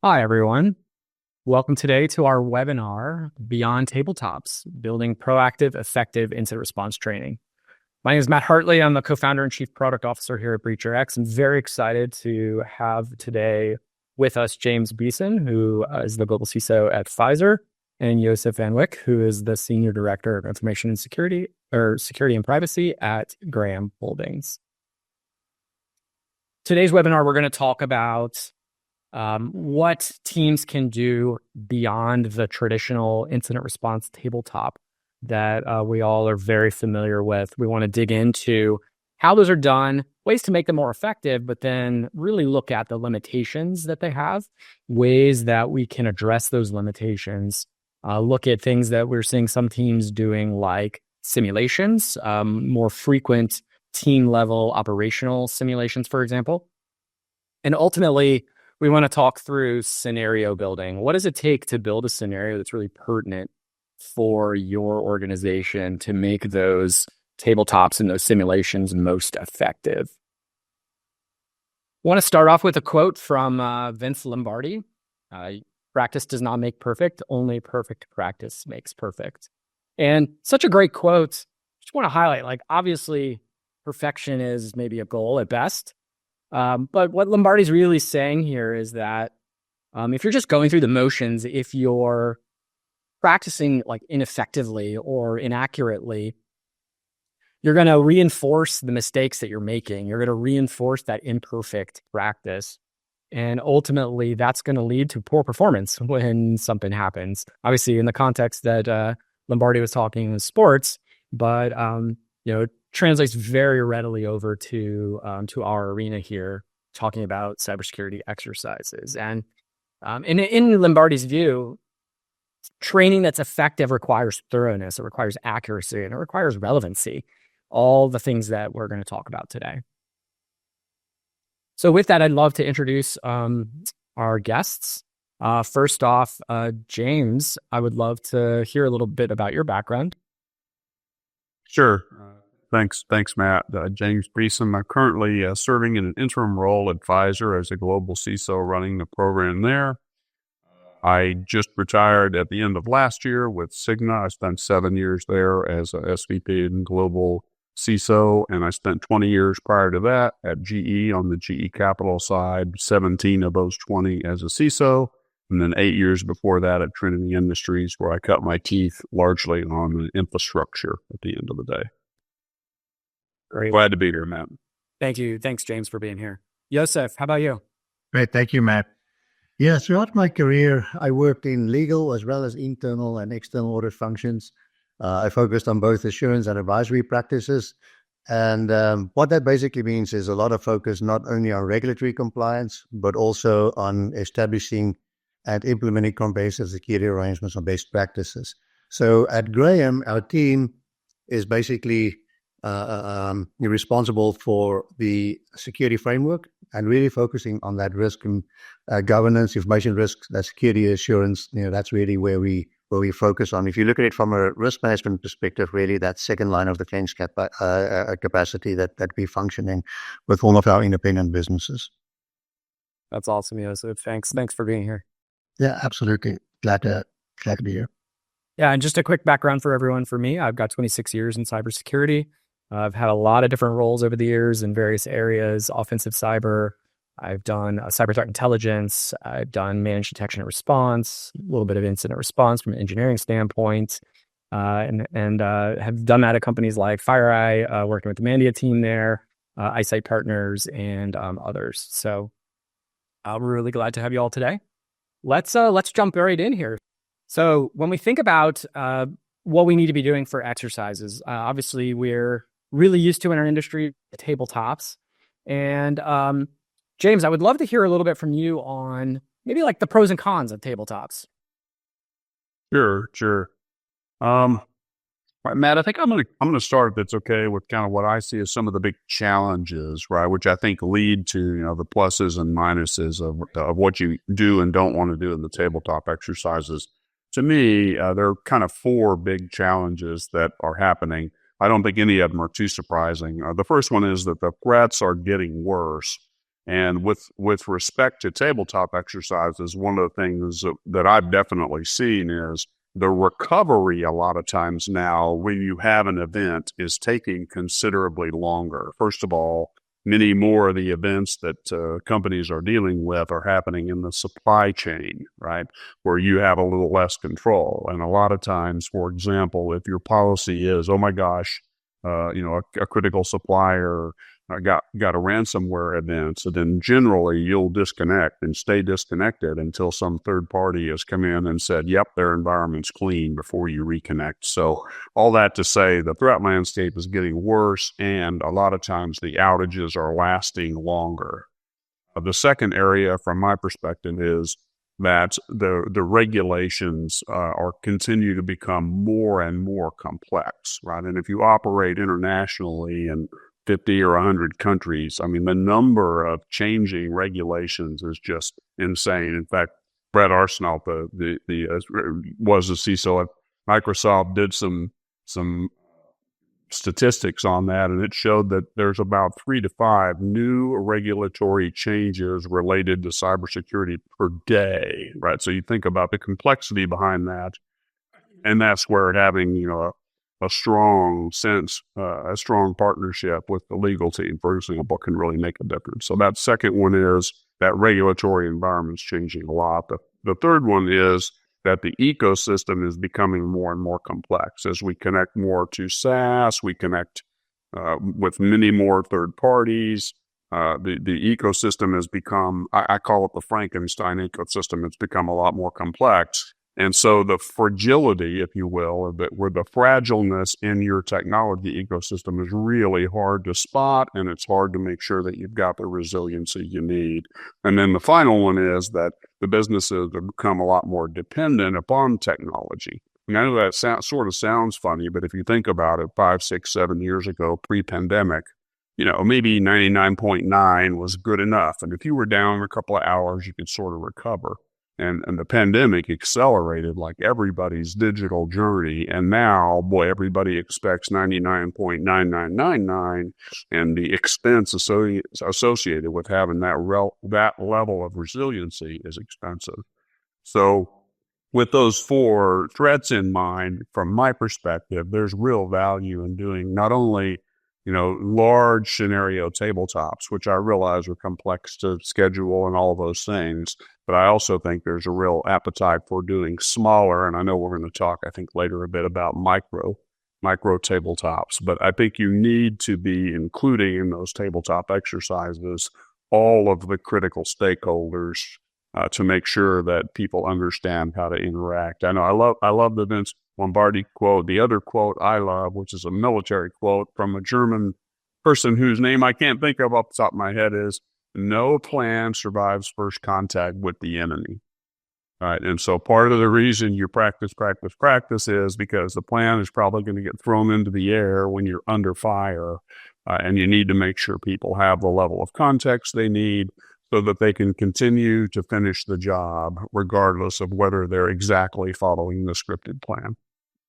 Hi, everyone. Welcome today to our webinar, Beyond Tabletops, Building Proactive, Effective Incident Response Training. My name is Matt Hartley. I'm the co-founder and chief product officer here at BreacherX. I'm very excited to have today with us James Beeson, who is the global CISO at Pfizer, and Joseph Van Wyck, who is the senior director of information and security and privacy at Graham Holdings. Today's webinar, we're going to talk about what teams can do beyond the traditional incident response tabletop that we all are very familiar with. We want to dig into how those are done, ways to make them more effective, but then really look at the limitations that they have, ways that we can address those limitations, look at things that we're seeing some teams doing like simulations, more frequent team level operational simulations, for example. And ultimately, we want to talk through scenario building. What does it take to build a scenario that's really pertinent for your organization to make those tabletops and those simulations most effective? I want to start off with a quote from Vince Lombardi. Practice does not make perfect, only perfect practice makes perfect. And such a great quote. Just want to highlight, obviously, perfection is maybe a goal at best. But what Lombardi's really saying here is that if you're just going through the motions, if you're practicing ineffectively or inaccurately, you're going to reinforce the mistakes that you're making. You're going to reinforce that imperfect practice. And ultimately, that's going to lead to poor performance when something happens. Obviously, in the context that Lombardi was talking in sports, but translates very readily over to our arena here, talking about cybersecurity exercises. And in Lombardi's view, training that's effective requires thoroughness, it requires accuracy, and it requires relevancy. All the things that we're going to talk about today. So with that, I'd love to introduce our guests. First off, James, I would love to hear a little bit about your background. Sure. Thanks, Matt. James Beeson. I'm currently serving in an interim role at Pfizer as a global CISO running the program there. I just retired at the end of last year with Cigna. I spent 7 years there as a SVP and global CISO, and I spent 20 years prior to that at GE on the GE Capital side, 17 of those 20 as a CISO, and then 8 years before that at Trinity Industries, where I cut my teeth largely on the infrastructure at the end of the day. Great. Glad to be here, Matt. Thank you. Thanks, James, for being here. Joseph, how about you? Great. Thank you, Matt. Yeah, throughout my career, I worked in legal as well as internal and external audit functions. I focused on both assurance and advisory practices. And what that basically means is a lot of focus not only on regulatory compliance, but also on establishing and implementing comprehensive security arrangements on best practices. So at Graham, our team is basically responsible for the security framework and really focusing on that risk and governance, information risk, that security assurance. That's really where we focus on. If you look at it from a risk management perspective, really that second line of defense capacity that we function in with all of our independent businesses. That's awesome, Joseph. Thanks for being here. Yeah, absolutely. Glad to be here. Yeah, and just a quick background for everyone. For me, I've got 26 years in cybersecurity. I've had a lot of different roles over the years in various areas, offensive cyber. I've done cyber threat intelligence. I've done managed detection and response, a little bit of incident response from an engineering standpoint, and have done that at companies like FireEye, working with the Mandia team there, Eyesight Partners, and others. So we're really glad to have you all today. Let's jump right in here. So when we think about what we need to be doing for exercises, obviously we're really used to in our industry, tabletops. And James, I would love to hear a little bit from you on maybe the pros and cons of tabletops. Sure. Right, Matt, I think I'm gonna start, if it's okay, with kind of what I see as some of the big challenges, right, which I think lead to the pluses and minuses of what you do and don't want to do in the tabletop exercises. To me, there are kind of four big challenges that are happening. I don't think any of them are too surprising. The first one is that the threats are getting worse. And with respect to tabletop exercises, one of the things that I've definitely seen is the recovery a lot of times now when you have an event is taking considerably longer. First of all, many more of the events that companies are dealing with are happening in the supply chain, right, where you have a little less control. And a lot of times, for example, if your policy is, oh my gosh, a critical supplier got a ransomware event, so then generally you'll disconnect and stay disconnected until some third party has come in and said, yep, their environment's clean before you reconnect. So all that to say, the threat landscape is getting worse, and a lot of times the outages are lasting longer. The second area from my perspective is that the regulations are continue to become more and more complex, right? And if you operate internationally in 50 or 100 countries, I mean, the number of changing regulations is just insane. In fact, Brett Arsenault, was the CISO at Microsoft, did some statistics on that, and it showed that there's about 3 to 5 new regulatory changes related to cybersecurity per day, right? So you think about the complexity behind that, and that's where having, a strong a strong partnership with the legal team, for example, can really make a difference. So that second one is that regulatory environment's changing a lot. The third one is that the ecosystem is becoming more and more complex. As we connect more to SaaS, we connect with many more third parties. The ecosystem has become, I call it the Frankenstein ecosystem. It's become a lot more complex. And so the fragility, if you will, or the fragileness in your technology ecosystem is really hard to spot, and it's hard to make sure that you've got the resiliency you need. And then the final one is that the businesses have become a lot more dependent upon technology. And I know that sort of sounds funny, but if you think about it, 5, 6, 7 years ago, pre-pandemic, maybe 99.9 was good enough. And if you were down a couple of hours, you could sort of recover. And the pandemic accelerated like everybody's digital journey. And now, boy, everybody expects 99.9999, and the expense associated with having that level of resiliency is expensive. So with those 4 threats in mind, from my perspective, there's real value in doing not only large scenario tabletops, which I realize are complex to schedule and all those things. But I also think there's a real appetite for doing smaller, and I know we're going to talk, I think, later a bit about micro tabletops. But I think you need to be including in those tabletop exercises all of the critical stakeholders to make sure that people understand how to interact. I know I love the Vince Lombardi quote. The other quote I love, which is a military quote from a German person whose name I can't think of off the top of my head, is, no plan survives first contact with the enemy. All right. And so part of the reason you practice is because the plan is probably going to get thrown into the air when you're under fire. And you need to make sure people have the level of context they need so that they can continue to finish the job, regardless of whether they're exactly following the scripted plan.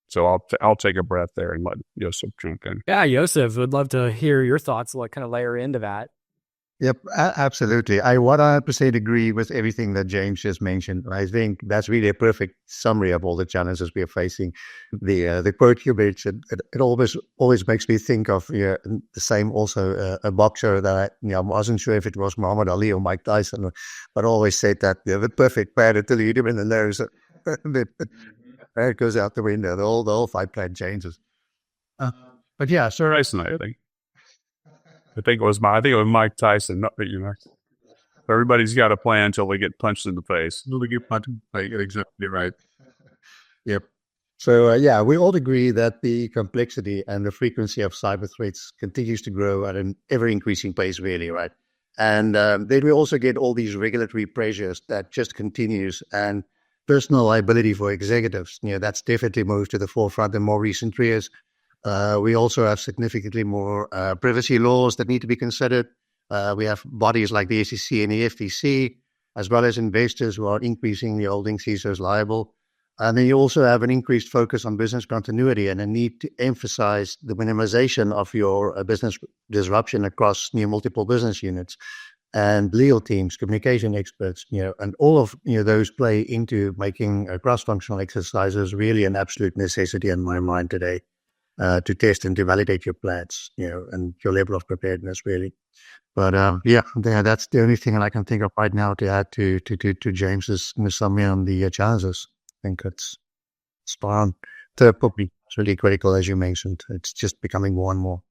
So I'll take a breath there and let Joseph jump in. Yeah, Joseph, would love to hear your thoughts, what kind of layer into that. Yep, absolutely. I 100% agree with everything that James just mentioned. I think that's really a perfect summary of all the challenges we are facing. The quote you mentioned, it always makes me think of the same, also a boxer that I wasn't sure if it was Muhammad Ali or Mike Tyson, but always said that the perfect plan until you hit him in the nose. It goes out the window. The whole fight plan changes. But yeah, so Tyson, I think it was Mike Tyson. Not that everybody's got a plan until they get punched in the face. Until they get punched in the face. Exactly right. Yep. So we all agree that the complexity and the frequency of cyber threats continues to grow at an ever increasing pace, really, right? And then we also get all these regulatory pressures that just continues, and personal liability for executives. That's definitely moved to the forefront in more recent years. We also have significantly more privacy laws that need to be considered. We have bodies like the SEC and the FTC, as well as investors who are increasingly holding CISOs liable. And then you also have an increased focus on business continuity and a need to emphasize the minimization of your business disruption across multiple business units. and legal teams, communication experts, and all of those play into making cross-functional exercises really an absolute necessity in my mind today, to test and to validate your plans, and your level of preparedness really. But that's the only thing that I can think of right now to add to James's summary on the challenges. I think it's spot on. Third party is really critical, as you mentioned. It's just becoming more and more.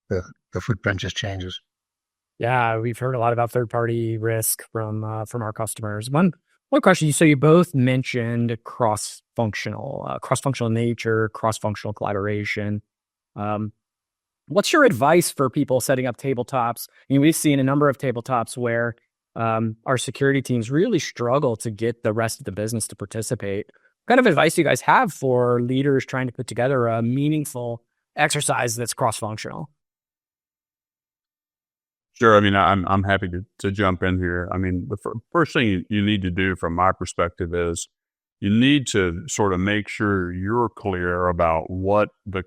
The footprint just changes. Yeah, we've heard a lot about third-party risk from our customers. One question. So you both mentioned cross-functional nature, cross-functional collaboration. What's your advice for people setting up tabletops? I mean, we've seen a number of tabletops where our security teams really struggle to get the rest of the business to participate. What kind of advice do you guys have for leaders trying to put together a meaningful exercise that's cross-functional? Sure. I mean, I'm happy to jump in here. I mean, the first thing you need to do from my perspective is you need to sort of make sure you're clear about what the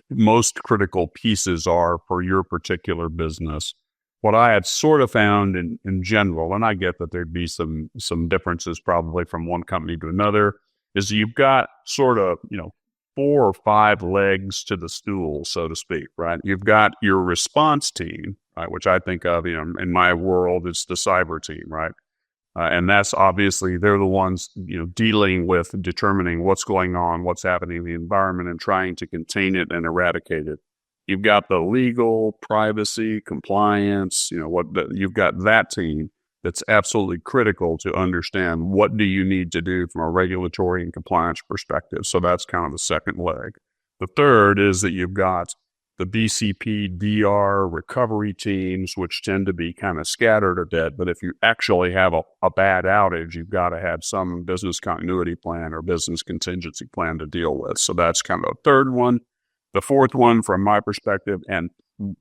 most critical pieces are for your particular business. What I had sort of found in general, and I get that there'd be some differences probably from one company to another, is you've got sort of 4 or 5 legs to the stool, so to speak, right? You've got your response team, right, which I think of, in my world, it's the cyber team, right? And that's obviously, they're the ones, dealing with determining what's going on, what's happening in the environment, and trying to contain it and eradicate it. You've got the legal, privacy, compliance, you've got that team that's absolutely critical to understand what do you need to do from a regulatory and compliance perspective. So that's kind of the second leg. The third is that you've got the BCP, DR, recovery teams, which tend to be kind of scattered a bit. But if you actually have a bad outage, you've got to have some business continuity plan or business contingency plan to deal with. So that's kind of a third one. The fourth one, from my perspective, and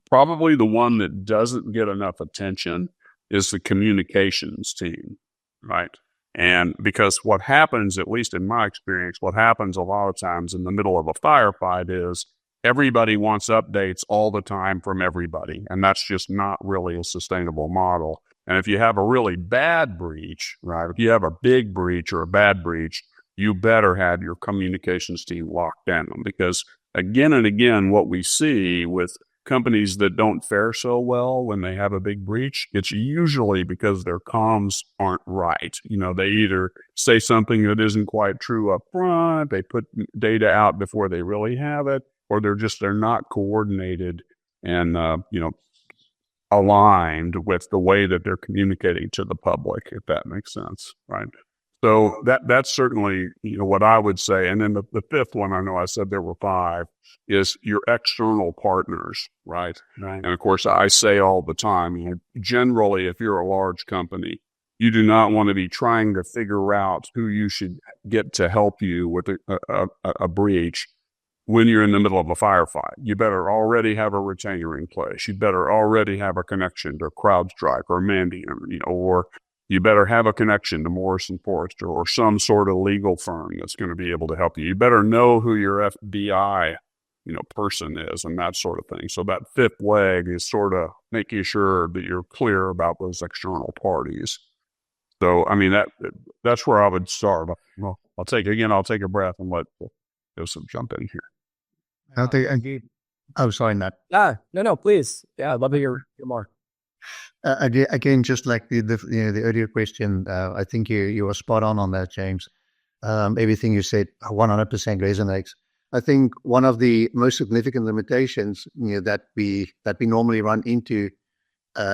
probably the one that doesn't get enough attention, is the communications team, right? And because what happens, at least in my experience, what happens a lot of times in the middle of a firefight is everybody wants updates all the time from everybody. And that's just not really a sustainable model. And if you have a really bad breach, right, if you have a big breach or a bad breach, you better have your communications team locked in. Because again and again, what we see with companies that don't fare so well when they have a big breach, it's usually because their comms aren't right. They either say something that isn't quite true up front, they put data out before they really have it, or they're not coordinated and, aligned with the way that they're communicating to the public, if that makes sense, right? So that's certainly, what I would say. And then the fifth one, I know I said there were 5, is your external partners, right? Right. And of course, I say all the time, generally, if you're a large company, you do not want to be trying to figure out who you should get to help you with a breach when you're in the middle of a firefight. You better already have a retainer in place. You better already have a connection to CrowdStrike or Mandiant, or you better have a connection to Morrison Forrester or some sort of legal firm that's going to be able to help you. You better know who your FBI, person is and that sort of thing. So that fifth leg is sort of making sure that you're clear about those external parties. So, I mean, that's where I would start. Well, I'll take a breath and let Joseph jump in here. I think, sorry, Nat. No, please. Yeah, I'd love to hear more. Again, just like the earlier question, I think you were spot on that, James. Everything you said 100% resonates. I think one of the most significant limitations that we normally run into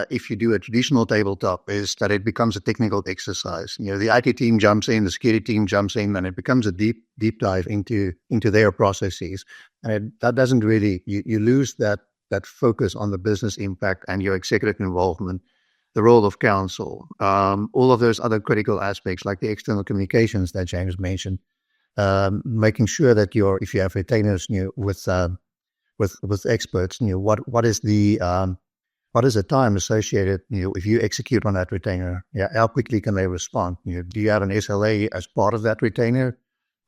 if you do a traditional tabletop is that it becomes a technical exercise. The IT team jumps in, the security team jumps in, and it becomes a deep dive into their processes. And that doesn't really, you lose that focus on the business impact and your executive involvement, the role of counsel, all of those other critical aspects like the external communications that James mentioned, making sure that if you have retainers with experts, what is the time associated, if you execute on that retainer? How quickly can they respond? Do you have an SLA as part of that retainer?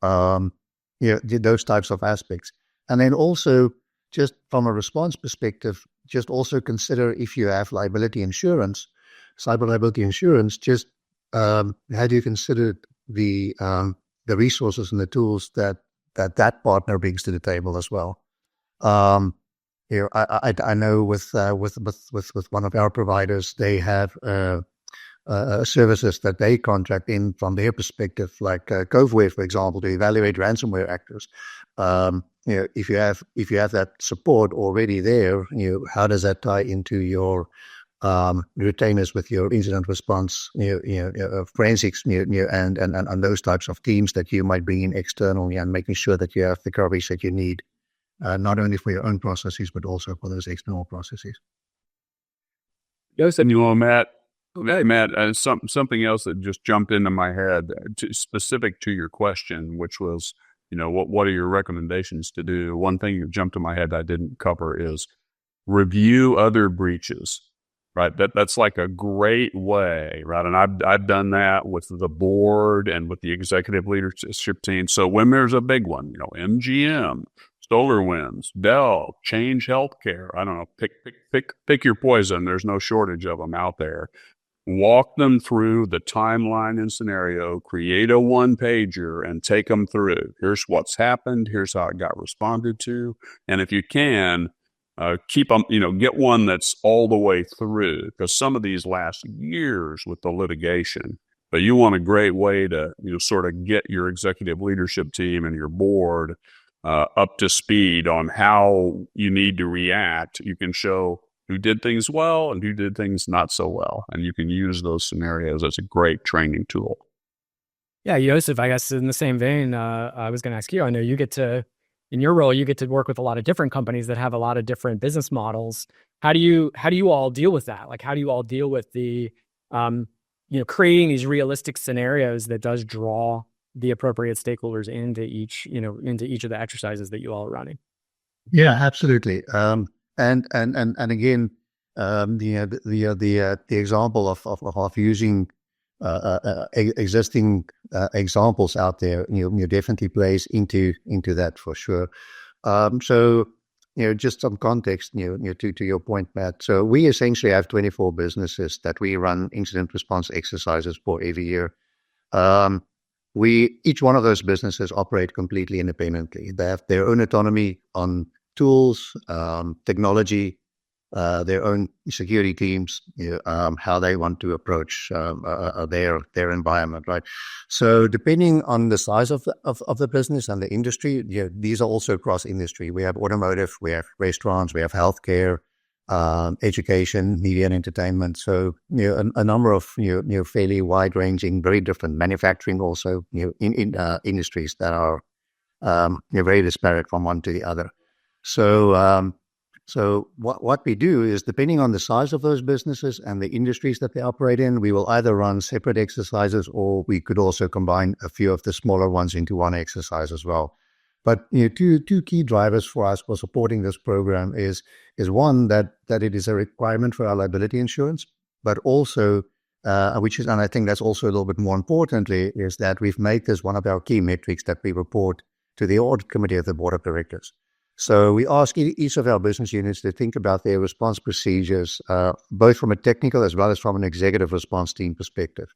Those types of aspects. And then also, just from a response perspective, just also consider if you have liability insurance cyber liability insurance, just had you considered the resources and the tools that partner brings to the table as well? I know with one of our providers, they have services that they contract in from their perspective, like Coveware, for example, to evaluate ransomware actors. If you have that support already there, how does that tie into your retainers with your incident response, forensics, and those types of teams that you might bring in externally, and making sure that you have the coverage that you need, not only for your own processes but also for those external processes. Yes, and Matt. Hey, Matt, something else that just jumped into my head, specific to your question, which was, what are your recommendations to do? One thing that jumped to my head I didn't cover is review other breaches, right? That's like a great way, right? And I've done that with the board and with the executive leadership team. So when there's a big one, MGM, SolarWinds, Dell, Change Healthcare, I don't know, pick your poison. There's no shortage of them out there. Walk them through the timeline and scenario, create a one-pager, and take them through. Here's what's happened. Here's how it got responded to. And if you can, keep them, get one that's all the way through, because some of these last years with the litigation. But you want a great way to, sort of get your executive leadership team and your board up to speed on how you need to react. You can show who did things well and who did things not so well. And you can use those scenarios as a great training tool. Yeah, Joseph, I guess in the same vein, I was going to ask you, I know you get to, in your role, you get to work with a lot of different companies that have a lot of different business models. How do you all deal with that? Like, how do you all deal with the, creating these realistic scenarios that does draw the appropriate stakeholders into each of the exercises that you all are running? Yeah, absolutely. And again, the example of using existing examples out there, definitely plays into that for sure. So, just some context, to your point, Matt. So we essentially have 24 businesses that we run incident response exercises for every year. Each one of those businesses operate completely independently. They have their own autonomy on tools, technology, their own security teams, how they want to approach their environment, right? So depending on the size of the business and the industry, these are also cross industry. We have automotive, we have restaurants, we have healthcare, education, media and entertainment. So a number of fairly wide ranging, very different manufacturing also in industries that are very disparate from one to the other. So what we do is, depending on the size of those businesses and the industries that they operate in, we will either run separate exercises, or we could also combine a few of the smaller ones into one exercise as well. But two key drivers for us for supporting this program is one, that it is a requirement for our liability insurance, but also and I think that's also a little bit more importantly, is that we've made this one of our key metrics that we report to the audit committee of the board of directors. So we ask each of our business units to think about their response procedures, both from a technical as well as from an executive response team perspective.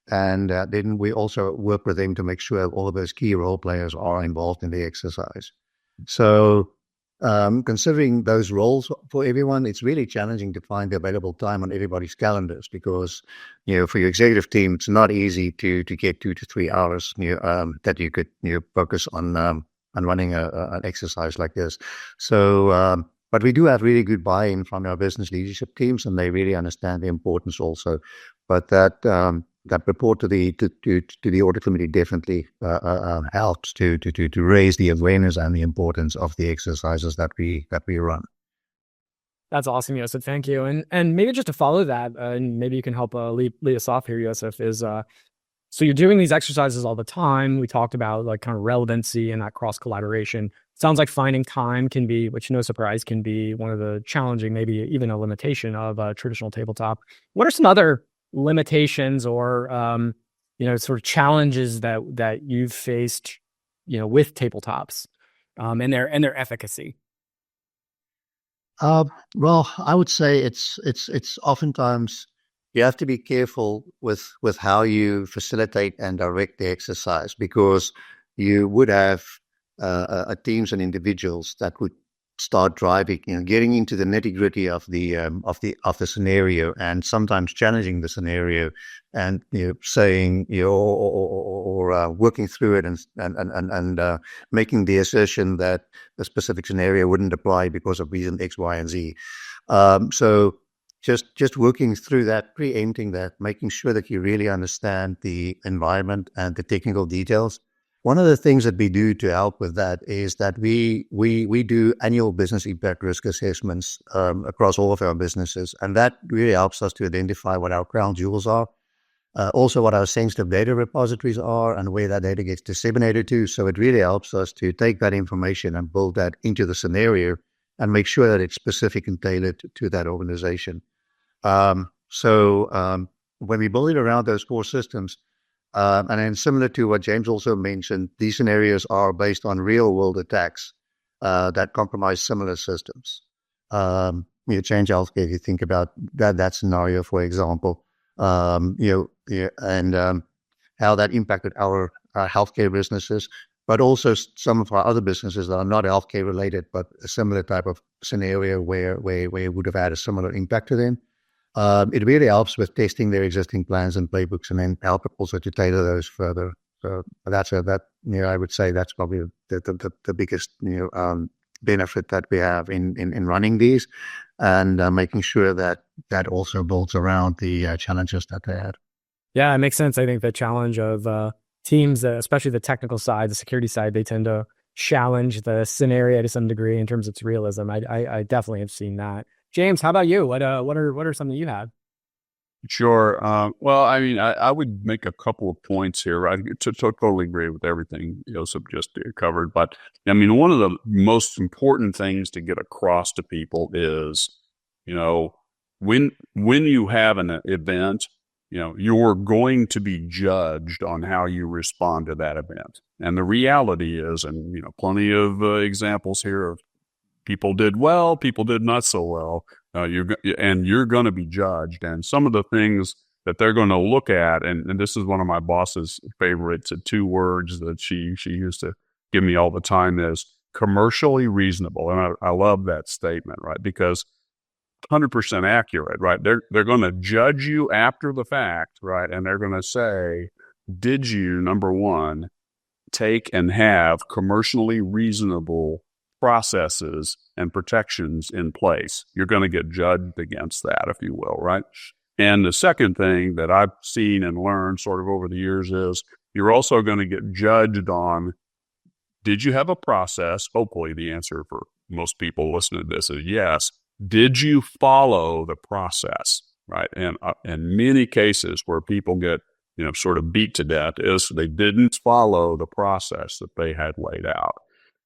And then we also work with them to make sure all of those key role players are involved in the exercise. So considering those roles for everyone, it's really challenging to find the available time on everybody's calendars, because, for your executive team, it's not easy to get 2 to 3 hours that you could focus on running an exercise like this. So, but we do have really good buy-in from our business leadership teams, and they really understand the importance also. But that report to the audit committee definitely helps to raise the awareness and the importance of the exercises that we run. That's awesome, Joseph. Thank you. And maybe just to follow that, and maybe you can help lead us off here, Joseph, is so you're doing these exercises all the time. We talked about like kind of relevancy and that cross collaboration. Sounds like finding time can be, which no surprise, can be one of the challenging, maybe even a limitation of a traditional tabletop. What are some other limitations or sort of challenges that you've faced with tabletops and their efficacy? Well, I would say it's oftentimes you have to be careful with how you facilitate and direct the exercise, because you would have teams and individuals that would start driving, getting into the nitty gritty of the scenario, and sometimes challenging the scenario, and saying, or working through it, and making the assertion that a specific scenario wouldn't apply because of reason X, Y, and Z. So just working through that, preempting that, making sure that you really understand the environment and the technical details. One of the things that we do to help with that is that we do annual business impact risk assessments across all of our businesses, and that really helps us to identify what our crown jewels are, also what our sensitive data repositories are, and where that data gets disseminated to. So it really helps us to take that information and build that into the scenario and make sure that it's specific and tailored to that organization. So when we build it around those core systems, and then similar to what James also mentioned, these scenarios are based on real world attacks that compromise similar systems. Change healthcare, if you think about that scenario, for example, and how that impacted our healthcare businesses, but also some of our other businesses that are not healthcare related, but a similar type of scenario where it would have had a similar impact to them. It really helps with testing their existing plans and playbooks, and then help also to tailor those further. So I would say that's probably the biggest benefit that we have in running these, and making sure that also builds around the challenges that they had. Yeah, it makes sense. I think the challenge of teams, especially the technical side, the security side, they tend to challenge the scenario to some degree in terms of its realism. I definitely have seen that. James, how about you? What are some that you have? Sure. Well, I mean, I would make a couple of points here. I totally agree with everything Joseph just covered. But I mean, one of the most important things to get across to people is, when you have an event, you're going to be judged on how you respond to that event. And the reality is, and plenty of examples here of people did well, people did not so well. You're going to be judged. And some of the things that they're going to look at, and this is one of my boss's favorites, 2 words that she used to give me all the time, is commercially reasonable. And I love that statement, right? Because 100% accurate, right? They're going to judge you after the fact, right? And they're going to say, did you, number one, take and have commercially reasonable processes and protections in place? You're going to get judged against that, if you will, right? And the second thing that I've seen and learned sort of over the years is you're also going to get judged on, did you have a process? Hopefully the answer for most people listening to this is yes. Did you follow the process, right? And in many cases where people get sort of beat to death is they didn't follow the process that they had laid out.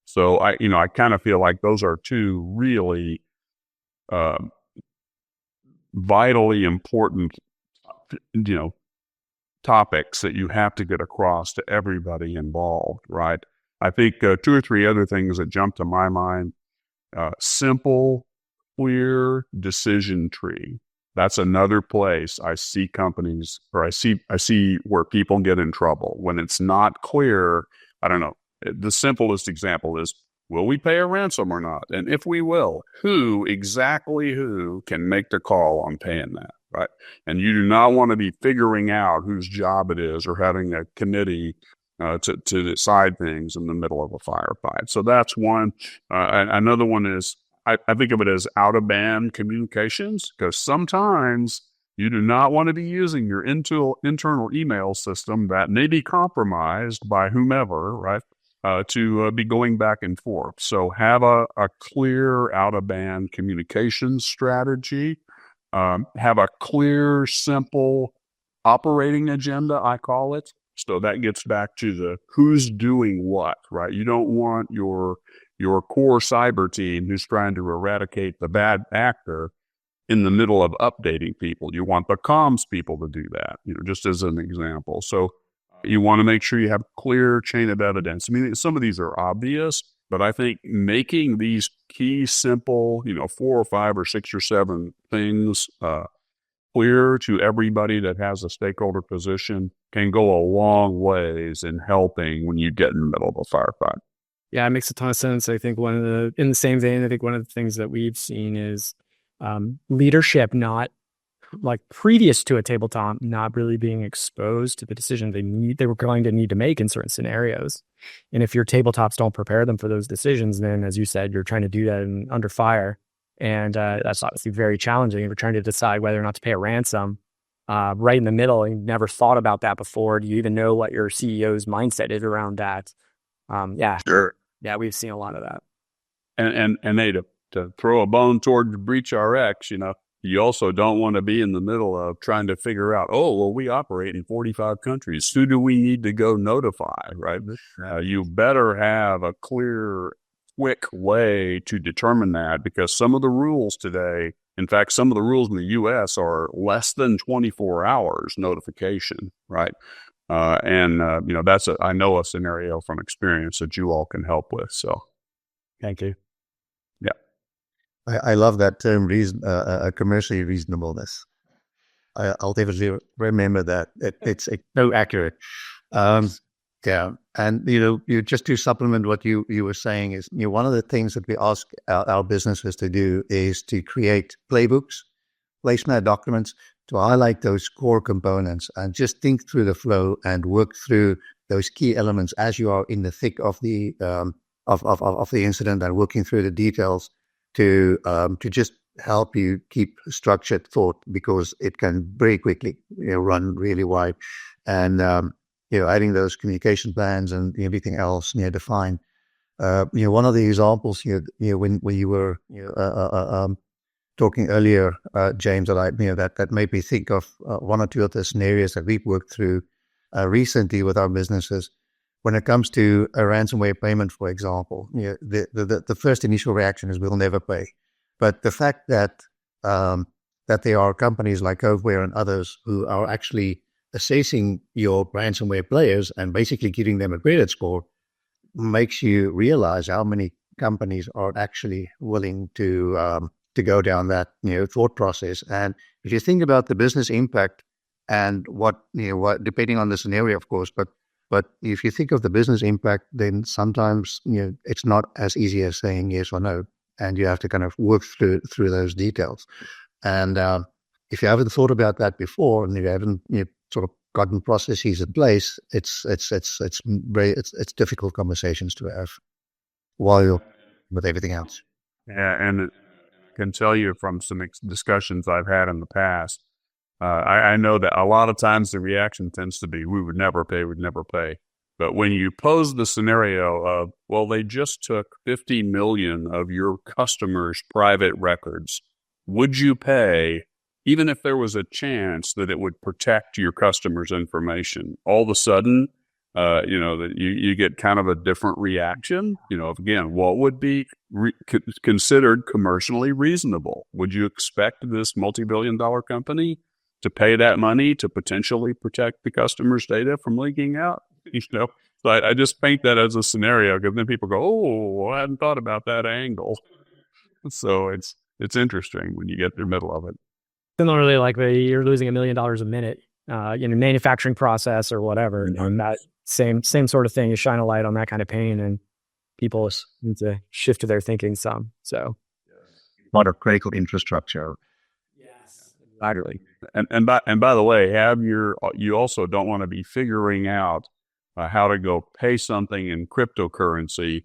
So I kind of feel like those are 2 really vitally important, topics that you have to get across to everybody involved, right? I think 2 or 3 other things that jump to my mind: simple, clear decision tree. That's another place I see companies, or I see where people get in trouble when it's not clear. I don't know. The simplest example is, will we pay a ransom or not? And if we will, who can make the call on paying that, right? And you do not want to be figuring out whose job it is, or having a committee to decide things in the middle of a firefight. So that's one. Another one is, I think of it as out-of-band communications, because sometimes you do not want to be using your internal email system that may be compromised by whomever, right, to be going back and forth. So have a clear out-of-band communications strategy. Have a clear, simple operating agenda, I call it. So that gets back to the who's doing what, right? You don't want your core cyber team who's trying to eradicate the bad actor in the middle of updating people. You want the comms people to do that, just as an example. So you want to make sure you have clear chain of evidence. I mean, some of these are obvious, but I think making these key, simple, 4 or 5 or 6 or 7 things clear to everybody that has a stakeholder position can go a long ways in helping when you get in the middle of a firefight. Yeah, it makes a ton of sense. I think in the same vein, I think one of the things that we've seen is leadership not like previous to a tabletop, not really being exposed to the decision they were going to need to make in certain scenarios. And if your tabletops don't prepare them for those decisions, then as you said, you're trying to do that under fire. And that's obviously very challenging. If you're trying to decide whether or not to pay a ransom right in the middle, and you've never thought about that before. Do you even know what your CEO's mindset is around that? Yeah. Sure. Yeah, we've seen a lot of that. And they to throw a bone toward Breach RX, you also don't want to be in the middle of trying to figure out, we operate in 45 countries. Who do we need to go notify, right? You better have a clear, quick way to determine that, because some of the rules today, in fact, some of the rules in the U.S. are less than 24 hours notification, right? That's I know a scenario from experience that you all can help with. So, thank you. Yeah, I love that term, commercially reasonableness. I'll definitely remember that. It's so accurate. Yeah, and you just to supplement what you were saying is, one of the things that we ask our businesses to do is to create playbooks, placemat documents, to highlight those core components and just think through the flow and work through those key elements as you are in the thick of the of the incident and working through the details to just help you keep structured thought, because it can very quickly run really wide, and adding those communication plans and everything else defined. One of the examples when you were talking earlier, James, that made me think of one or two of the scenarios that we've worked through recently with our businesses. When it comes to a ransomware payment, for example, the first initial reaction is we'll never pay. But the fact that there are companies like Coveware and others who are actually assessing your ransomware players and basically giving them a credit score makes you realize how many companies are actually willing to go down that thought process. And if you think about the business impact and what depending on the scenario, of course, but if you think of the business impact, then sometimes it's not as easy as saying yes or no, and you have to kind of work through those details. And if you haven't thought about that before, and you haven't sort of gotten processes in place, it's difficult conversations to have while you're with everything else. Yeah, and can tell you from some discussions I've had in the past, I know that a lot of times the reaction tends to be, we would never pay. But when you pose the scenario of, they just took 50 million of your customers' private records, would you pay, even if there was a chance that it would protect your customers' information? All of a sudden, that you get kind of a different reaction. Again, what would be considered commercially reasonable? Would you expect this multi-billion-dollar company to pay that money to potentially protect the customer's data from leaking out? So I just paint that as a scenario, because then people go, I hadn't thought about that angle. So it's interesting when you get in the middle of it. Similarly, like you're losing $1 million a minute in a manufacturing process or whatever, and that same sort of thing. You shine a light on that kind of pain, and people need to shift to their thinking some. So, a lot of critical infrastructure. Yes, exactly. And by the way, you also don't want to be figuring out how to go pay something in cryptocurrency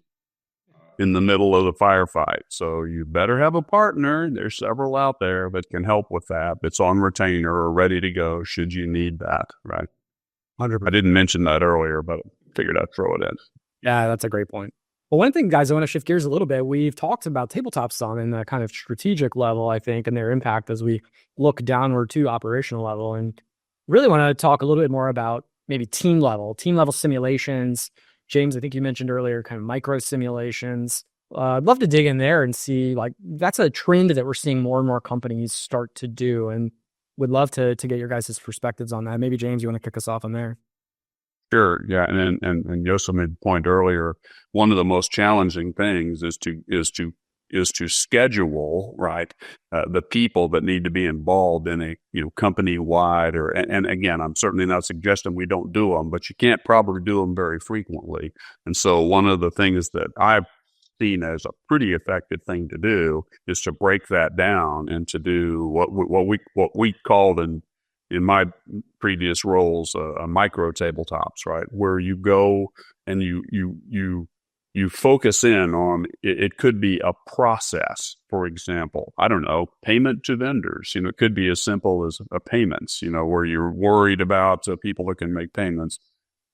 in the middle of the firefight. So you better have a partner. There's several out there that can help with that. That's on retainer or ready to go should you need that, right? 100%. I didn't mention that earlier, but figured I'd throw it in. Yeah, that's a great point. Well, one thing, guys, I want to shift gears a little bit. We've talked about tabletops some in the kind of strategic level, I think, and their impact as we look downward to operational level. And really want to talk a little bit more about maybe team level simulations. James, I think you mentioned earlier, kind of micro simulations. I'd love to dig in there and see, like, that's a trend that we're seeing more and more companies start to do, and would love to get your guys' perspectives on that. Maybe James, you want to kick us off on there? Sure. Yeah. And Yosa made the point earlier, one of the most challenging things is to is to schedule, right, the people that need to be involved in a, company-wide and again, I'm certainly not suggesting we don't do them, but you can't probably do them very frequently. And so one of the things that I've seen as a pretty effective thing to do is to break that down and to do what we called in my previous roles, a micro tabletops, right? Where you go and you focus in on, it could be a process, for example, I don't know, payment to vendors. It could be as simple as a payments, where you're worried about people that can make payments.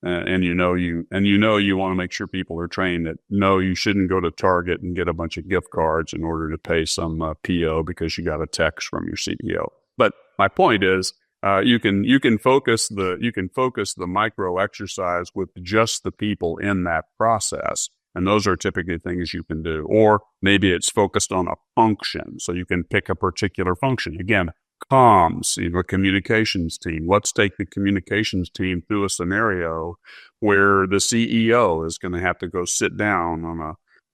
And you want to make sure people are trained that no, you shouldn't go to Target and get a bunch of gift cards in order to pay some PO because you got a text from your CEO. But my point is, you can focus the micro exercise with just the people in that process, and those are typically things you can do. Or maybe it's focused on a function, so you can pick a particular function. Again, comms, communications team. Let's take the communications team through a scenario where the CEO is going to have to go sit down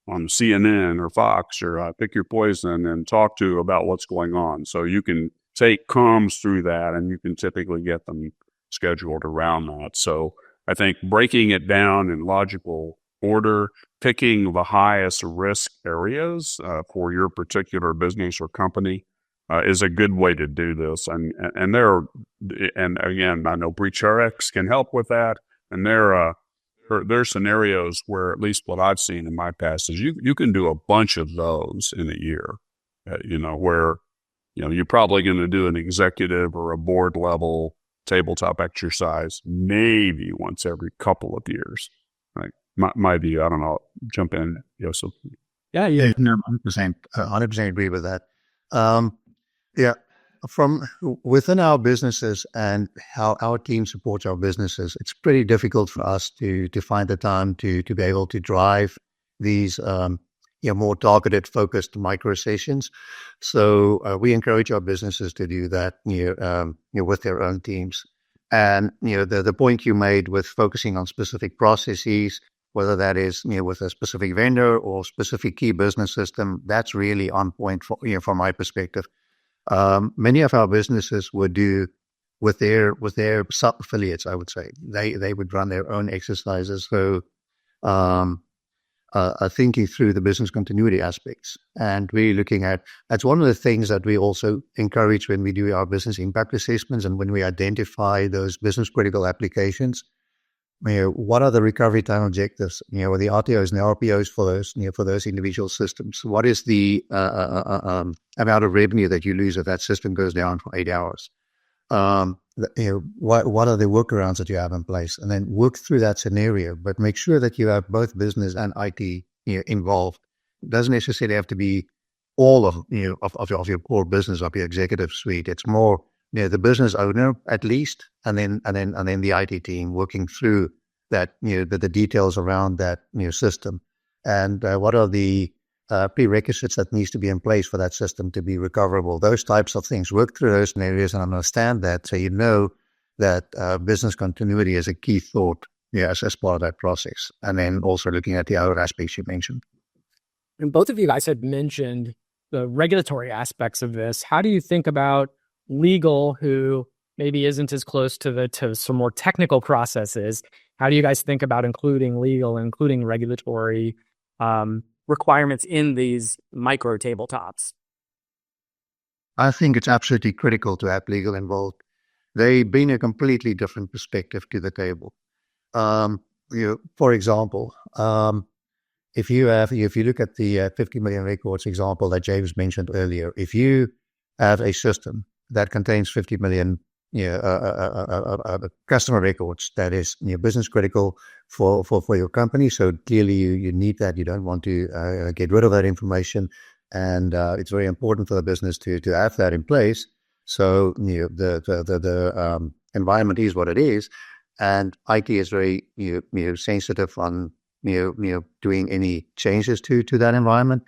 on CNN or Fox or pick your poison and talk to about what's going on. So you can take comms through that, and you can typically get them scheduled around that. So I think breaking it down in logical order, picking the highest risk areas for your particular business or company is a good way to do this. And again, I know BreachRx can help with that. And there are scenarios where, at least what I've seen in my past, is you can do a bunch of those in a year, where you're probably going to do an executive or a board level tabletop exercise maybe once every couple of years, right? My view, I don't know, jump in, Joseph. Yeah. No, 100% agree with that. From within our businesses and how our team supports our businesses, it's pretty difficult for us to find the time to be able to drive these more targeted, focused micro sessions. So we encourage our businesses to do that with their own teams. And the point you made with focusing on specific processes, whether that is with a specific vendor or specific key business system, that's really on point from my perspective. Many of our businesses would do with their sub affiliates. I would say they would run their own exercises. So thinking through the business continuity aspects and really looking at, that's one of the things that we also encourage when we do our business impact assessments and when we identify those business critical applications. What are the recovery time objectives? The RTOs and the RPOs for those individual systems. What is the amount of revenue that you lose if that system goes down for 8 hours? What are the workarounds that you have in place? And then work through that scenario, but make sure that you have both business and IT involved. It doesn't necessarily have to be all of your core business, of your executive suite. It's more the business owner at least, and then the IT team working through that, the details around that system, and what are the prerequisites that needs to be in place for that system to be recoverable. Those types of things. Work through those scenarios and understand that, so that business continuity is a key thought, as part of that process. And then also looking at the other aspects you mentioned. And both of you guys had mentioned the regulatory aspects of this. How do you think about legal, who maybe isn't as close to some more technical processes? How do you guys think about including legal and including regulatory requirements in these micro tabletops? I think it's absolutely critical to have legal involved. They bring a completely different perspective to the table. For example, if you look at the 50 million records example that James mentioned earlier, if you have a system that contains 50 million customer records that is business critical for your company. So clearly you need that. You don't want to get rid of that information. And it's very important for the business to have that in place. So the environment is what it is. And IT is very sensitive on doing any changes to that environment.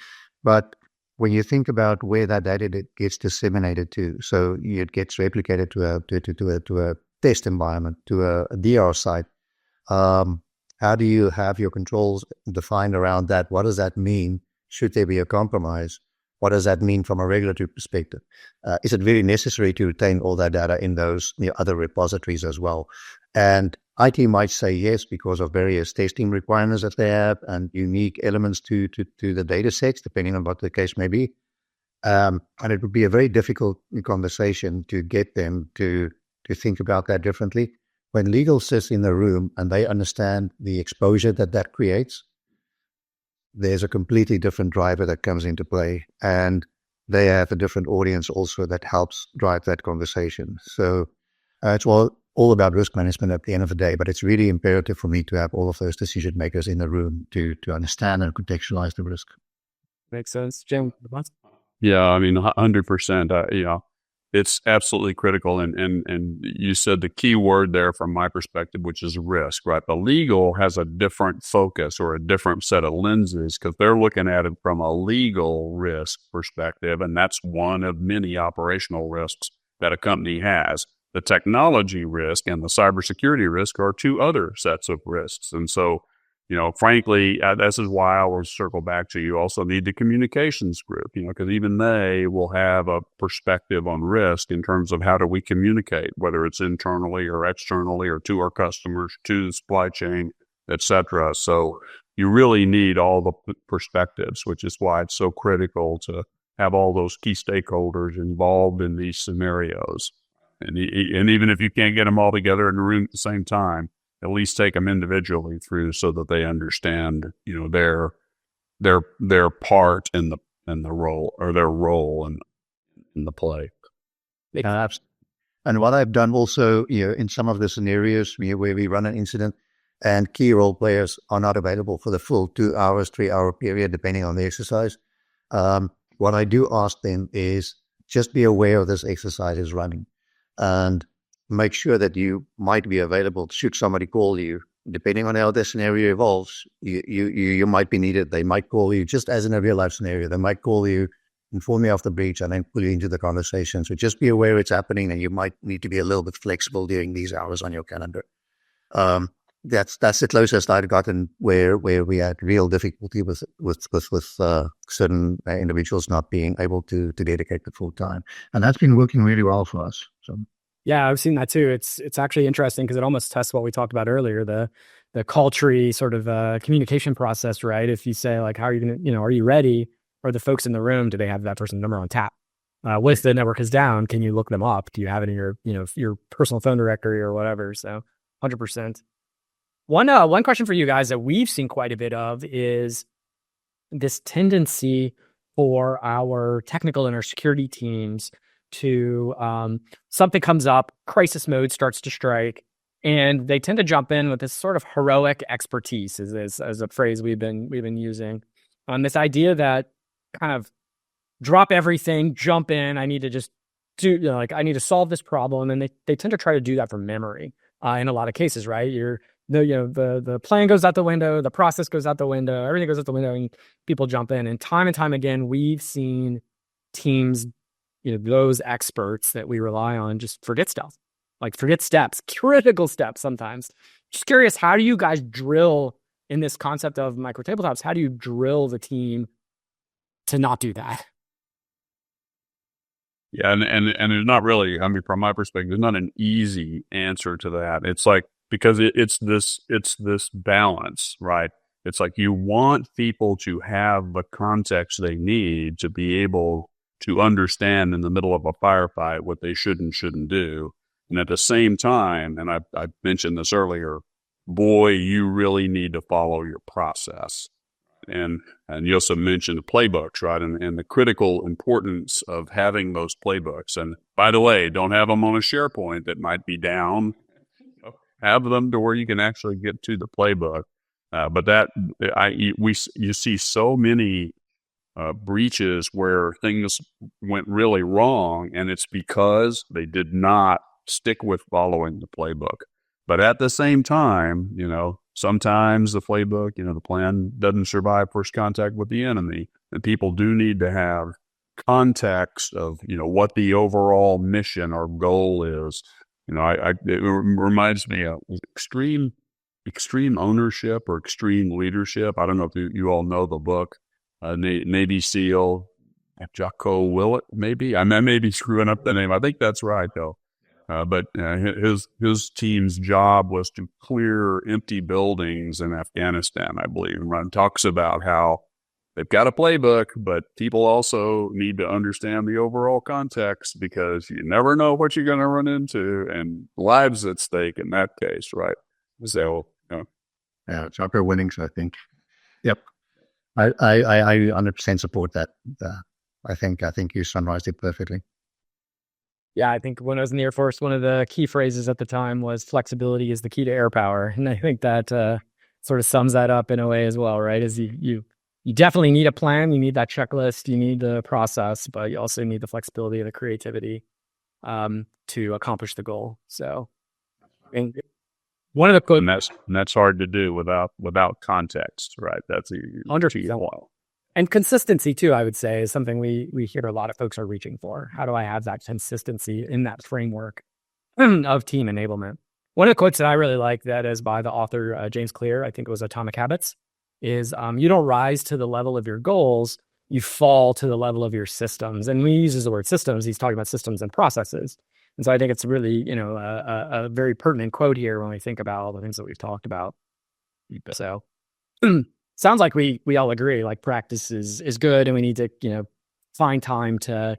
But when you think about where that data gets disseminated to, so it gets replicated to a test environment, to a DR site, how do you have your controls defined around that? What does that mean should there be a compromise, what does that mean from a regulatory perspective? Is it really necessary to retain all that data in those other repositories as well? And IT might say yes because of various testing requirements that they have and unique elements to the data sets, depending on what the case may be. And it would be a very difficult conversation to get them to think about that differently. When legal sits in the room and they understand the exposure that creates, there's a completely different driver that comes into play, and they have a different audience also that helps drive that conversation. So it's all about risk management at the end of the day, but it's really imperative for me to have all of those decision makers in the room to understand and contextualize the risk. Makes sense. Jim? Yeah, I mean, 100%. It's absolutely critical. And you said the key word there from my perspective, which is risk, right? The legal has a different focus or a different set of lenses because they're looking at it from a legal risk perspective. And that's one of many operational risks that a company has. The technology risk and the cybersecurity risk are two other sets of risks. And so, frankly, this is why I will circle back to you also need the communications group, because even they will have a perspective on risk in terms of how do we communicate, whether it's internally or externally or to our customers, to the supply chain, et cetera. So you really need all the perspectives, which is why it's so critical to have all those key stakeholders involved in these scenarios. And even if you can't get them all together in the room at the same time, at least take them individually through so that they understand, their part in the role or their role in the play. And what I've done also, in some of the scenarios where we run an incident and key role players are not available for the full 2 hours, 3 hour period, depending on the exercise. What I do ask them is just be aware of this exercise is running and make sure that you might be available should somebody call you. Depending on how the scenario evolves, you might be needed. They might call you, just as in a real life scenario. They might call you, inform you of the breach, and then pull you into the conversation. So just be aware it's happening, and you might need to be a little bit flexible during these hours on your calendar. That's the closest I've gotten where we had real difficulty with certain individuals not being able to dedicate the full time, and that's been working really well for us. So. Yeah, I've seen that too. It's actually interesting because it almost tests what we talked about earlier, the culture sort of communication process, right? If you say like, how are you going to, are you ready? Or the folks in the room, do they have that person's number on tap? What if the network is down? Can you look them up? Do you have it in your, your personal phone directory or whatever? So 100%. One question for you guys that we've seen quite a bit of is this tendency for our technical and our security teams to something comes up, crisis mode starts to strike, and they tend to jump in with this sort of heroic expertise, as a phrase we've been using, on this idea that kind of drop everything, jump in. I need to just do I need to solve this problem, and they tend to try to do that from memory in a lot of cases, right? The plan goes out the window, the process goes out the window, everything goes out the window, and people jump in. And time again, we've seen teams, those experts that we rely on just forget stuff, forget steps, critical steps sometimes. Just curious, how do you guys drill in this concept of micro tabletops? How do you drill the team to not do that? Yeah, and there's not really, from my perspective, there's not an easy answer to that. It's like, because it's this balance, right? It's like you want people to have the context they need to be able to understand in the middle of a firefight what they should and shouldn't do. And at the same time, and I mentioned this earlier, boy, you really need to follow your process. And you also mentioned the playbooks, right? And the critical importance of having those playbooks. And by the way, don't have them on a SharePoint that might be down. Have them to where you can actually get to the playbook. But you see so many breaches where things went really wrong, and it's because they did not stick with following the playbook. But at the same time, sometimes the playbook, the plan doesn't survive first contact with the enemy, and people do need to have context of, what the overall mission or goal is. It reminds me of extreme ownership or extreme leadership. I don't know if you all know the book. Navy SEAL, Jocko Willett, maybe. I may be screwing up the name. I think that's right, though. But his team's job was to clear empty buildings in Afghanistan, I believe. And Ron talks about how they've got a playbook, but people also need to understand the overall context because you never know what you're going to run into and lives at stake in that case, right? So, yeah, Jocko Winnings, I think. Yep. I 100% support that. I think you summarized it perfectly. Yeah, I think when I was in the Air Force, one of the key phrases at the time was flexibility is the key to air power. And I think that sort of sums that up in a way as well, right? Is you definitely need a plan, you need that checklist, you need the process, but you also need the flexibility and the creativity to accomplish the goal. So and one of the and that's hard to do without context, right? That's a 100%. And consistency too, I would say, is something we hear a lot of folks are reaching for. How do I have that consistency in that framework of team enablement? One of the quotes that I really like that is by the author, James Clear, I think it was Atomic Habits, is you don't rise to the level of your goals, you fall to the level of your systems. And when he uses the word systems, he's talking about systems and processes. And so I think it's really, a very pertinent quote here when we think about all the things that we've talked about. So sounds like we all agree, like practice is good and we need to, find time to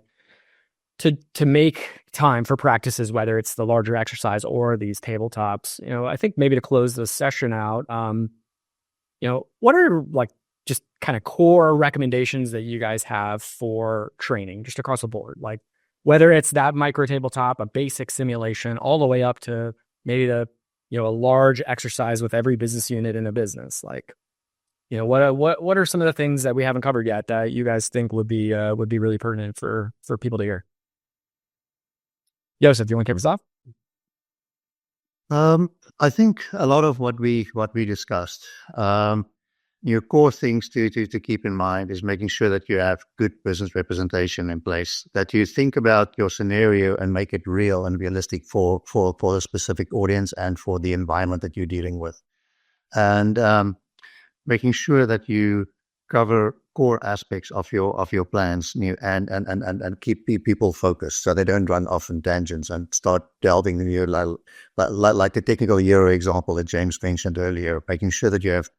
make time for practices, whether it's the larger exercise or these tabletops. I think maybe to close this session out, what are like just kind of core recommendations that you guys have for training just across the board? Like whether it's that micro tabletop, a basic simulation, all the way up to maybe a large exercise with every business unit in a business. Like, what are some of the things that we haven't covered yet that you guys think would be really pertinent for people to hear? Joseph, do you want to kick us off? I think a lot of what we discussed, your core things to keep in mind is making sure that you have good business representation in place, that you think about your scenario and make it real and realistic for the specific audience and for the environment that you're dealing with. And making sure that you cover core aspects of your plans and keep people focused so they don't run off in tangents and start delving in like the technical hero example that James mentioned earlier, making sure that you have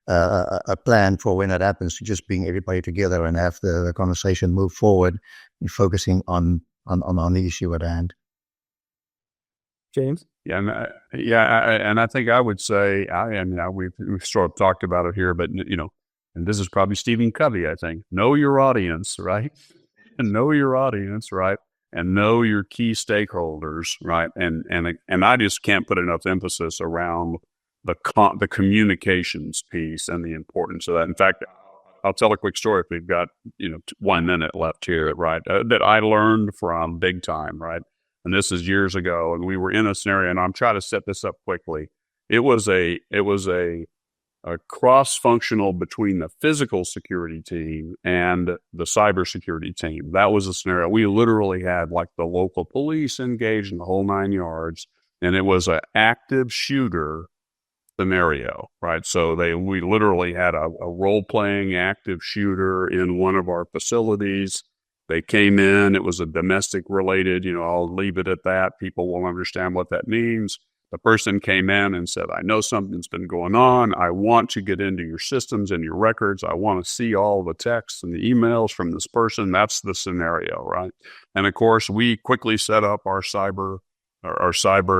a plan for when that happens, just bring everybody together and have the conversation move forward and focusing on the issue at hand. James? And I think I would say, we've sort of talked about it here, but and this is probably Stephen Covey, I think. Know your audience, right? And know your audience, right? And know your key stakeholders, right? And I just can't put enough emphasis around the communications piece and the importance of that. In fact, I'll tell a quick story if we've got 1 minute left here, right? That I learned from big time, right? And this is years ago, and we were in a scenario, and I'm trying to set this up quickly. It was a cross-functional between the physical security team and the cybersecurity team. That was a scenario. We literally had like the local police engaged in the whole 9 yards, and it was an active shooter scenario, right? So we literally had a role-playing active shooter in one of our facilities. They came in, it was a domestic related, I'll leave it at that. People will understand what that means. The person came in and said, I know something's been going on. I want to get into your systems and your records. I want to see all the texts and the emails from this person. That's the scenario, right? And of course, we quickly set up our cyber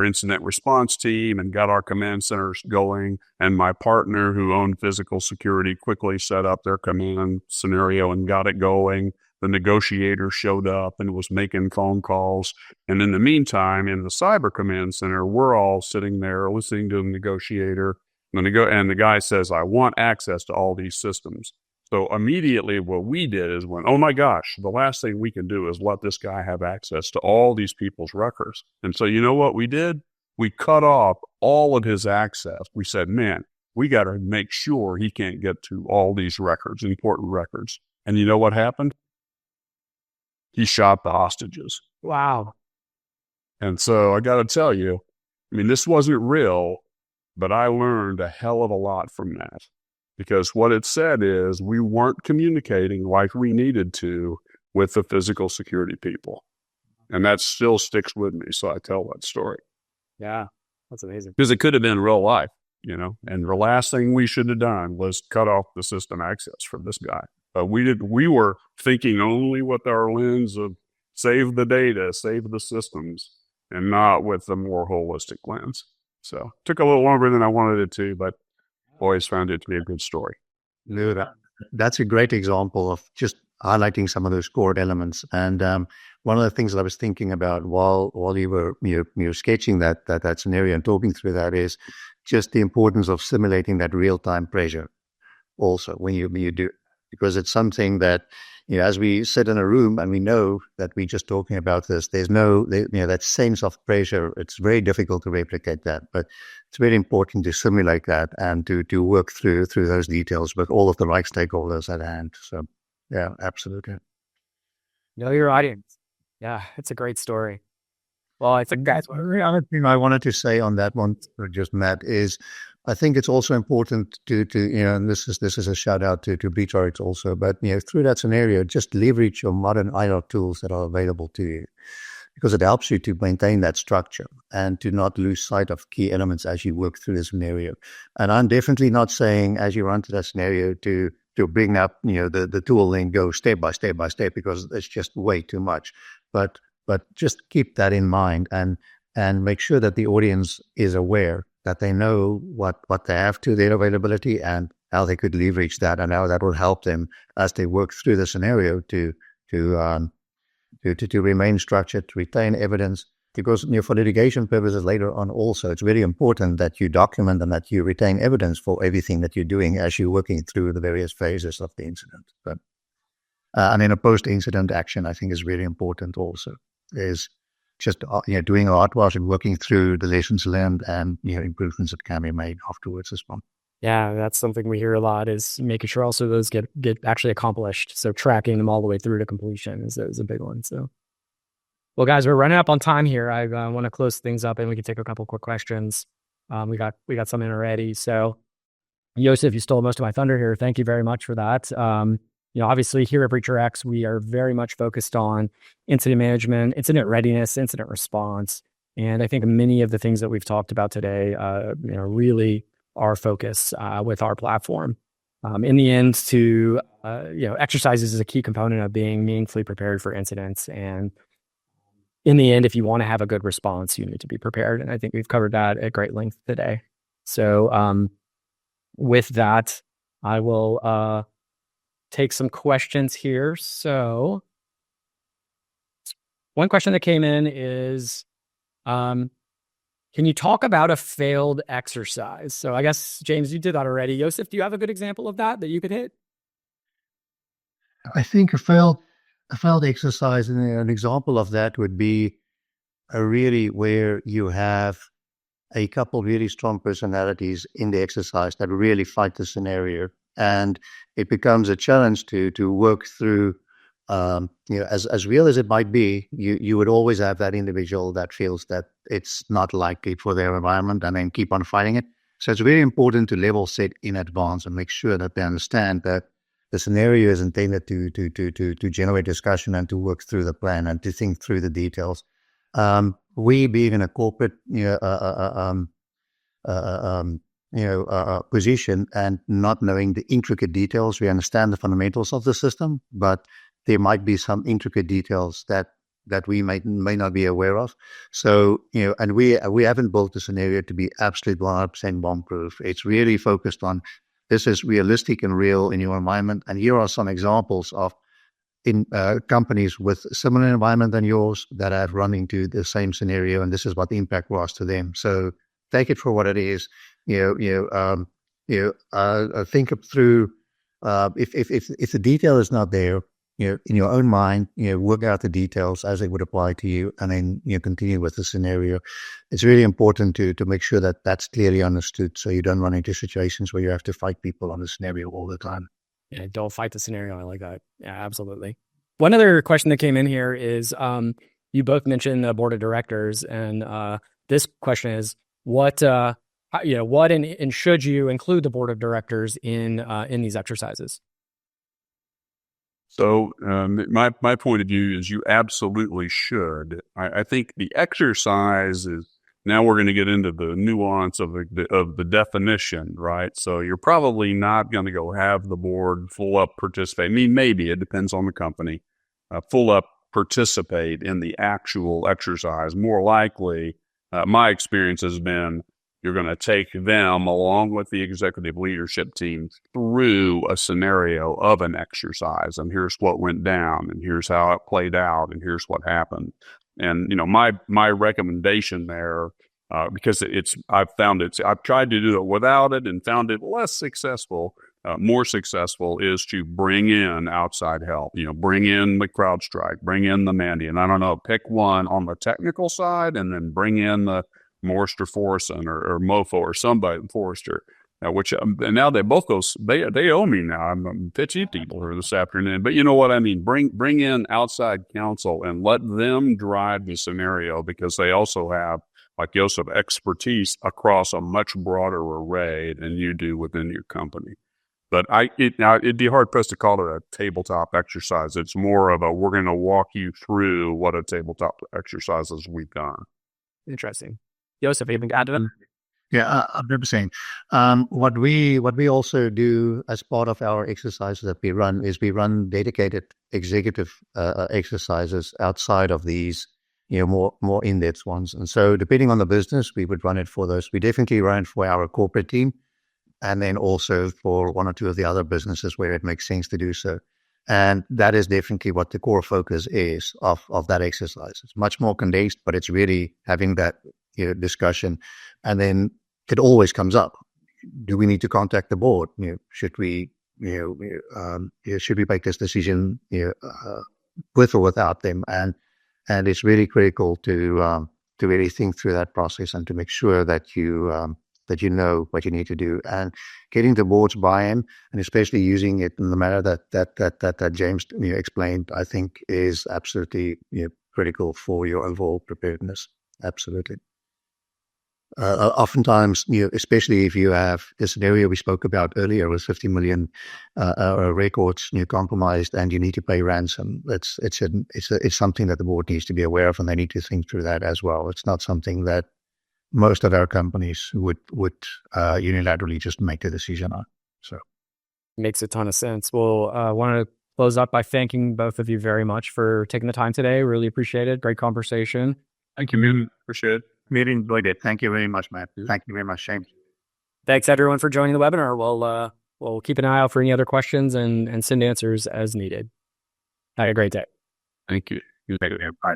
incident response team and got our command centers going. And my partner who owned physical security quickly set up their command scenario and got it going. The negotiator showed up and was making phone calls. And in the meantime, in the cyber command center, we're all sitting there listening to the negotiator. And the guy says, I want access to all these systems. So immediately what we did is went, oh my gosh, the last thing we can do is let this guy have access to all these people's records. And so you know what we did? We cut off all of his access. We said, man, we got to make sure he can't get to all these records, important records. And you know what happened? He shot the hostages. Wow. And so I got to tell you, this wasn't real, but I learned a hell of a lot from that because what it said is we weren't communicating like we needed to with the physical security people. And that still sticks with me. So I tell that story. Yeah, that's amazing. Because it could have been real life, and the last thing we should have done was cut off the system access from this guy. But we were thinking only with our lens of save the data, save the systems, and not with the more holistic lens. So it took a little longer than I wanted it to, but always found it to be a good story. That's a great example of just highlighting some of those core elements. And one of the things that I was thinking about while you were sketching that scenario and talking through that is just the importance of simulating that real-time pressure also when you do, because it's something that, as we sit in a room and we know that we're just talking about this, there's that sense of pressure. It's very difficult to replicate that, but it's very important to simulate that and to work through those details with all of the right stakeholders at hand. So, yeah, absolutely. Know your audience. Yeah, it's a great story. Well, I think that's the other thing I wanted to say on that one, just Matt, is I think it's also important to and this is a shout out to BTorix also, but through that scenario, just leverage your modern IR tools that are available to you, because it helps you to maintain that structure and to not lose sight of key elements as you work through the scenario. And I'm definitely not saying as you run to that scenario to bring up the tool and go step by step by step, because it's just way too much. But just keep that in mind and make sure that the audience is aware that they know what they have to their availability and how they could leverage that, and how that will help them as they work through the scenario to remain structured, to retain evidence. Because for litigation purposes later on also, it's very important that you document and that you retain evidence for everything that you're doing as you're working through the various phases of the incident. But and in a post-incident action, I think is really important also, is just doing a hard wash and working through the lessons learned and improvements that can be made afterwards as well. Yeah, that's something we hear a lot, is making sure also those get actually accomplished. So tracking them all the way through to completion is a big one. So, well, guys, we're running up on time here. I want to close things up and we can take a couple quick questions. We got some in already. So, Joseph, you stole most of my thunder here. Thank you very much for that. Obviously here at BreacherX, we are very much focused on incident management, incident readiness, incident response. And I think many of the things that we've talked about today, really our focus with our platform. In the end, exercises is a key component of being meaningfully prepared for incidents. And in the end, if you want to have a good response, you need to be prepared. And I think we've covered that at great length today. So with that, I will take some questions here. So one question that came in is, can you talk about a failed exercise? So I guess, James, you did that already. Joseph, do you have a good example of that you could hit? I think a failed exercise, and an example of that would be really where you have a couple really strong personalities in the exercise that really fight the scenario. And it becomes a challenge to work through, as real as it might be, you would always have that individual that feels that it's not likely for their environment and then keep on fighting it. So it's very important to level set in advance and make sure that they understand that the scenario is intended to generate discussion and to work through the plan and to think through the details. We being in a corporate, position and not knowing the intricate details. We understand the fundamentals of the system, but there might be some intricate details that we may not be aware of. So, and we haven't built the scenario to be absolute 100% bomb-proof. It's really focused on this is realistic and real in your environment. And here are some examples of in companies with similar environment than yours that have run into the same scenario, and this is what the impact was to them. So take it for what it is. Think it through. If the detail is not there, in your own mind, work out the details as they would apply to you, and then continue with the scenario. It's really important to make sure that that's clearly understood, so you don't run into situations where you have to fight people on the scenario all the time. Yeah, don't fight the scenario. I like that. Yeah, absolutely. One other question that came in here is, you both mentioned the board of directors, and this question is, what what and should you include the board of directors in these exercises? So my point of view is you absolutely should. I think the exercise is, now we're going to get into the nuance of the definition, right? So you're probably not going to go have the board full up participate. I mean, maybe it depends on the company. Full up participate in the actual exercise. More likely, my experience has been you're going to take them along with the executive leadership team through a scenario of an exercise. And here's what went down, and here's how it played out, and here's what happened. And, my recommendation there, because I've tried to do it without it and found it less successful. More successful is to bring in outside help, bring in the CrowdStrike, bring in the Mandy, and I don't know, pick one on the technical side and then bring in the Morster Forson or Mofo or somebody, Forrester, which and now they both go, they owe me now. I'm pitching people here this afternoon, but you know what I mean? Bring in outside counsel and let them drive the scenario, because they also have, like Joseph, expertise across a much broader array than you do within your company. But it'd be hard pressed to call it a tabletop exercise. It's more of we're going to walk you through what a tabletop exercise is we've done. Interesting. Joseph, anything to add to that? Yeah, I'm never saying. What we also do as part of our exercises that we run is we run dedicated executive exercises outside of these, more in-depth ones. And so depending on the business, we would run it for those. We definitely run it for our corporate team, and then also for one or two of the other businesses where it makes sense to do so. And that is definitely what the core focus is of that exercise. It's much more condensed, but it's really having that discussion. And then it always comes up. Do we need to contact the board? Should we make this decision with or without them? And it's really critical to really think through that process and to make sure that you know what you need to do, and getting the board's buy-in, and especially using it in the manner that James explained, I think is absolutely critical for your overall preparedness. Absolutely. Oftentimes, especially if you have a scenario we spoke about earlier with 50 million records compromised, and you need to pay ransom, it's something that the board needs to be aware of, and they need to think through that as well. It's not something that most of our companies would unilaterally just make the decision on. So, makes a ton of sense. Well, I want to close up by thanking both of you very much for taking the time today. Really appreciate it. Great conversation. Thank you, man. Appreciate it. Really enjoyed it. Thank you very much, Matt. Thank you very much, Shane. Thanks everyone for joining the webinar. We'll keep an eye out for any other questions and send answers as needed. Have a great day. Thank you. Bye.